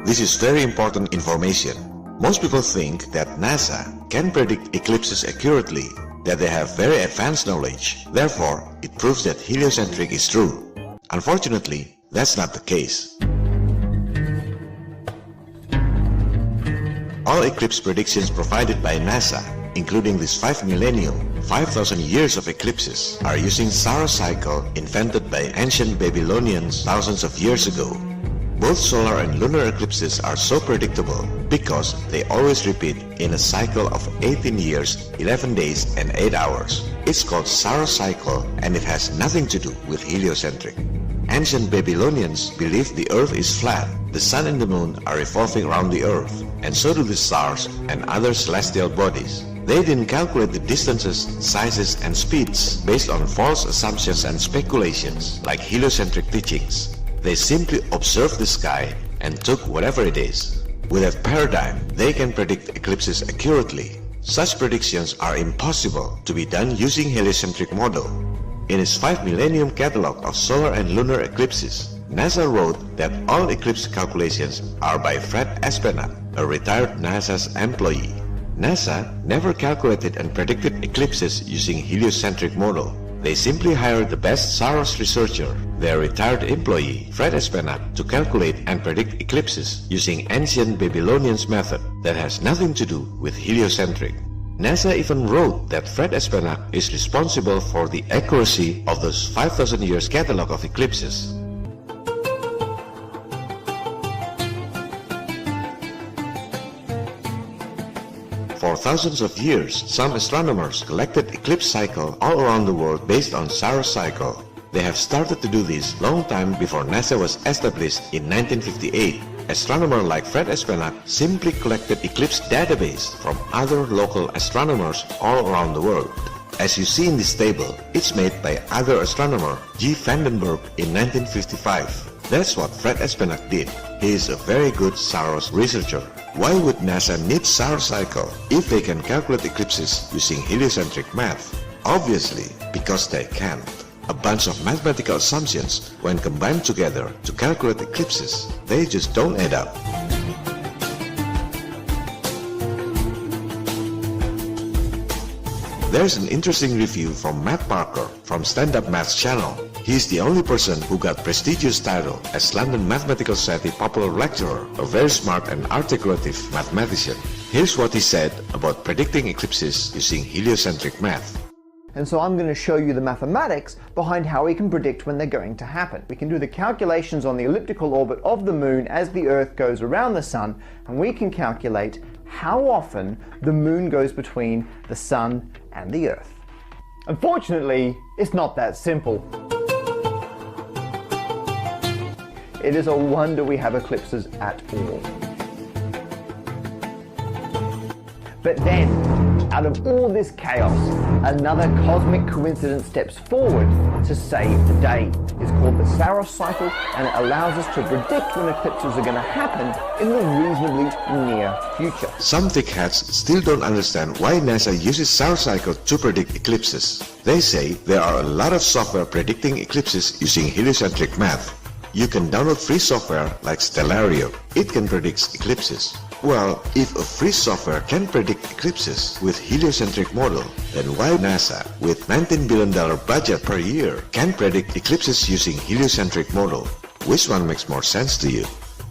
This is very important information. Most people think that NASA can predict eclipses accurately, that they have very advanced knowledge. Therefore, it proves that heliocentric is true. Unfortunately, that's not the case. All eclipse predictions provided by NASA, including this 5 millennium, 5,000 years of eclipses, are using Saros cycle invented by ancient Babylonians thousands of years ago. Both solar and lunar eclipses are so predictable because they always repeat in a cycle of 18 years, 11 days and 8 hours. It's called Saros cycle and it has nothing to do with heliocentric. Ancient Babylonians believed the earth is flat, the sun and the moon are revolving around the earth, and so do the stars and other celestial bodies. They didn't calculate the distances, sizes and speeds based on false assumptions and speculations like heliocentric teachings. They simply observed the sky and took whatever it is. With that paradigm, they can predict eclipses accurately. Such predictions are impossible to be done using heliocentric model. In its 5 millennium catalog of solar and lunar eclipses, NASA wrote that all eclipse calculations are by Fred Espenak, a retired NASA's employee. NASA never calculated and predicted eclipses using heliocentric model. They simply hired the best Saros researcher, their retired employee, Fred Espenak, to calculate and predict eclipses using ancient Babylonians method that has nothing to do with heliocentric. NASA even wrote that Fred Espenak is responsible for the accuracy of those 5,000 years catalog of eclipses. For thousands of years, some astronomers collected eclipse cycle all around the world based on Saros cycle. They have started to do this long time before NASA was established in 1958. Astronomers like Fred Espenak simply collected eclipse database from other local astronomers all around the world. As you see in this table, it's made by other astronomer G. Vandenberg in 1955. That's what Fred Espenak did. He is a very good Saros researcher. Why would NASA need Saros cycle if they can calculate eclipses using heliocentric math? Obviously, because they can't. A bunch of mathematical assumptions when combined together to calculate eclipses, they just don't add up. There's an interesting review from Matt Parker from Stand Up Maths channel. He's the only person who got prestigious title as London Mathematical Society Popular Lecturer, a very smart and articulative mathematician. Here's what he said about predicting eclipses using heliocentric math. And so I'm going to show you the mathematics behind how we can predict when they're going to happen. We can do the calculations on the elliptical orbit of the moon as the Earth goes around the sun, and we can calculate how often the moon goes between the sun and the Earth. Unfortunately, it's not that simple. It is a wonder we have eclipses at all. But then, out of all this chaos, another cosmic coincidence steps forward to save the day. It's called the Saros cycle, and it allows us to predict when eclipses are going to happen in the reasonably near future. Some thickheads still don't understand why NASA uses Saros cycle to predict eclipses. They say there are a lot of software predicting eclipses using heliocentric math. You can download free software like Stellarium. It can predict eclipses. Well, if a free software can predict eclipses with heliocentric model, then why NASA, with $19 billion budget per year, can predict eclipses using heliocentric model? Which one makes more sense to you?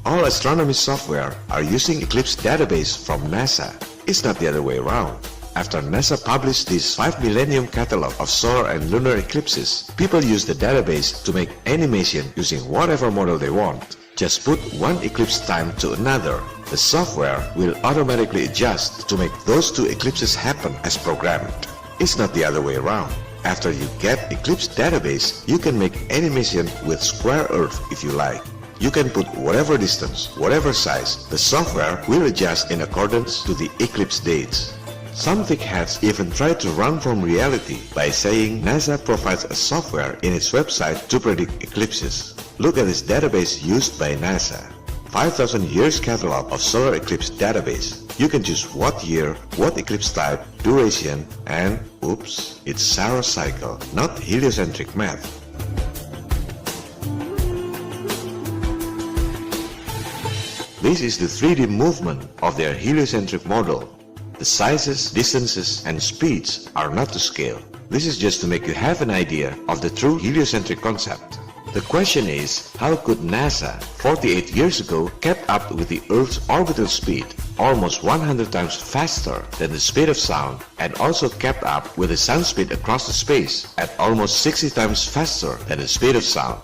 All astronomy software are using eclipse database from NASA. It's not the other way around. After NASA published this 5 millennium catalog of solar and lunar eclipses, people use the database to make animation using whatever model they want. Just put one eclipse time to another. The software will automatically adjust to make those two eclipses happen as programmed. It's not the other way around. After you get eclipse database, you can make animation with square Earth if you like. You can put whatever distance, whatever size. The software will adjust in accordance to the eclipse dates. Some thickheads even try to run from reality by saying NASA provides a software in its website to predict eclipses. Look at this database used by NASA. 5,000 years catalog of solar eclipse database. You can choose what year, what eclipse type, duration, and oops, it's Saros cycle, not heliocentric math. This is the 3D movement of their heliocentric model. The sizes, distances, and speeds are not to scale. This is just to make you have an idea of the true heliocentric concept. The question is, how could NASA 48 years ago kept up with the Earth's orbital speed, almost 100 times faster than the speed of sound, and also kept up with the sound speed across the space at almost 60 times faster than the speed of sound?